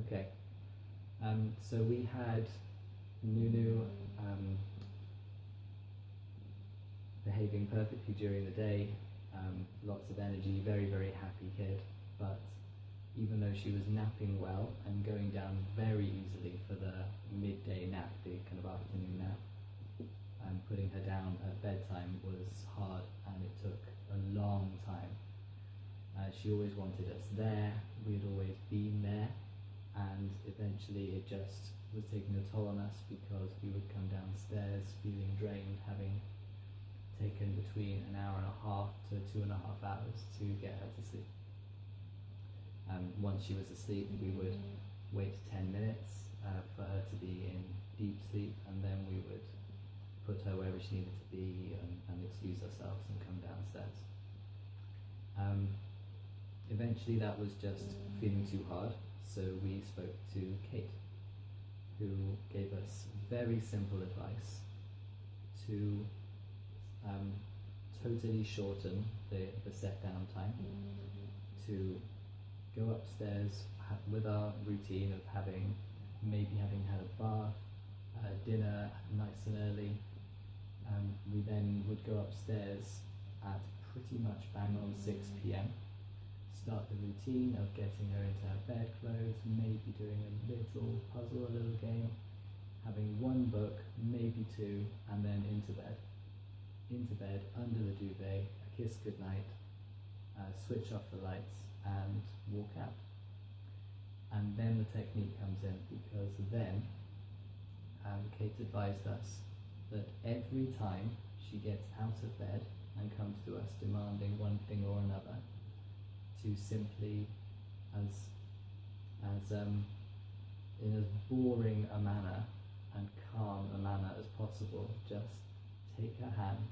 Okay. So we had Nunu behaving perfectly during the day, lots of energy, very, very happy kid, but even though she was napping well and going down very easily for the midday nap, the kind of afternoon nap, putting her down at bedtime was hard, and it took a long time. She always wanted us there, we had always been there, and eventually it just was taking a toll on us because we would come downstairs feeling drained, having taken between an hour and a half to 2.5 hours to get her to sleep. Once she was asleep, we would wait 10 minutes for her to be in deep sleep, and then we would put her wherever she needed to be and excuse ourselves and come downstairs. Eventually that was just feeling too hard, so we spoke to Kate, who gave us very simple advice to totally shorten the set down time, to go upstairs with our routine of maybe having had a bath, dinner nice and early. We then would go upstairs at pretty much bang on 6 p.m, start the routine of getting her into her bedclothes, maybe doing a little puzzle, a little game, having one book, maybe two, and then into bed. Into bed, under the duvet, a kiss goodnight, switch off the lights, and walk out. And then the technique comes in, because then Kate advised us that every time she gets out of bed and comes to us demanding one thing or another, to simply, in as boring a manner and calm a manner as possible, just take her hand,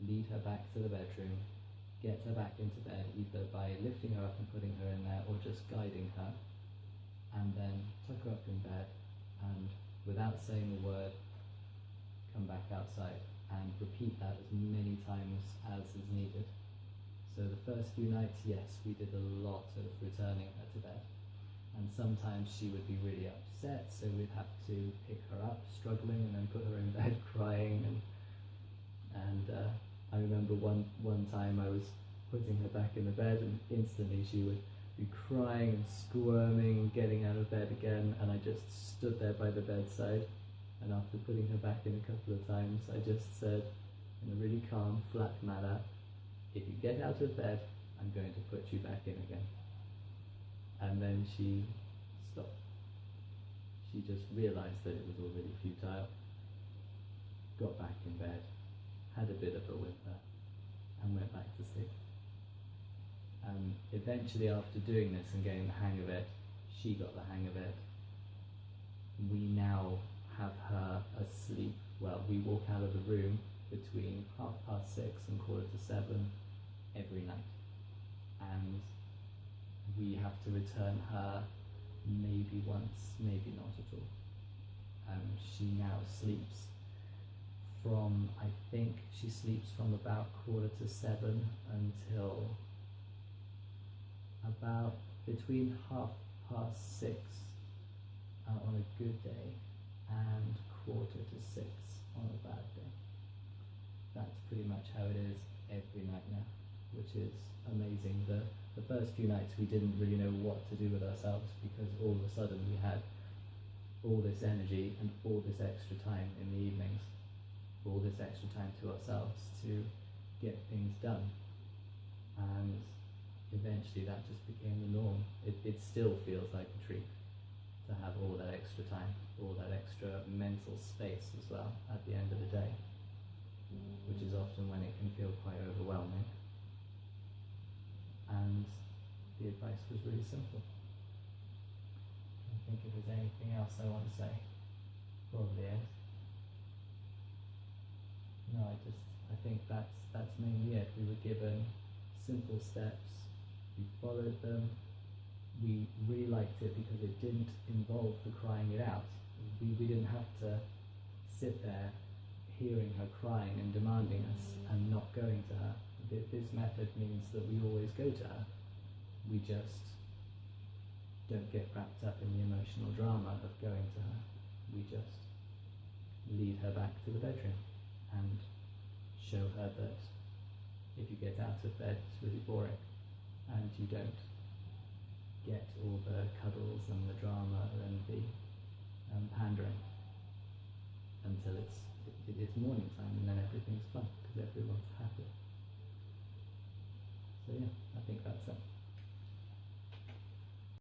lead her back to the bedroom, get her back into bed, either by lifting her up and putting her in there or just guiding her, and then tuck her up in bed, and without saying a word, come back outside, and repeat that as many times as is needed. So the first few nights, yes, we did a lot of returning her to bed, and sometimes she would be really upset, so we'd have to pick her up struggling and then put her in bed crying, and I remember one time I was putting her back in the bed, and instantly she would be crying and squirming, getting out of bed again, and I just stood there by the bedside, and after putting her back in a couple of times, I just said in a really calm, flat manner, if you get out of bed, I'm going to put you back in again. And then she stopped. She just realised that it was already futile, got back in bed, had a bit of a whimper, and went back to sleep. Eventually, after doing this and getting the hang of it, she got the hang of it. We now have her asleep. Well, we walk out of the room between 6:30 and 7:15 every night, and we have to return her maybe once, maybe not at all. She now sleeps from, I think she sleeps from about 6:45 until about between 6:30 on a good day and 5:45 on a bad day. That's pretty much how it is every night now, which is amazing. The first few nights we didn't really know what to do with ourselves, because all of a sudden we had all this energy and all this extra time in the evenings, all this extra time to ourselves to get things done, and eventually that just became the norm. It still feels like a treat to have all that extra time, all that extra mental space as well at the end of the day, which is often when it can feel quite overwhelming. And the advice was really simple. I don't think if there's anything else I want to say. Probably is. No, I think that's mainly it. We were given simple steps, we followed them. We really liked it because it didn't involve the crying it out. We didn't have to sit there hearing her crying and demanding us and not going to her. This method means that we always go to her. We just don't get wrapped up in the emotional drama of going to her. We just lead her back to the bedroom and show her that if you get out of bed, it's really boring, and you don't get all the cuddles and the drama and the pandering until it's morning time, and then everything's fun because everyone's happy. So yeah, I think that's it.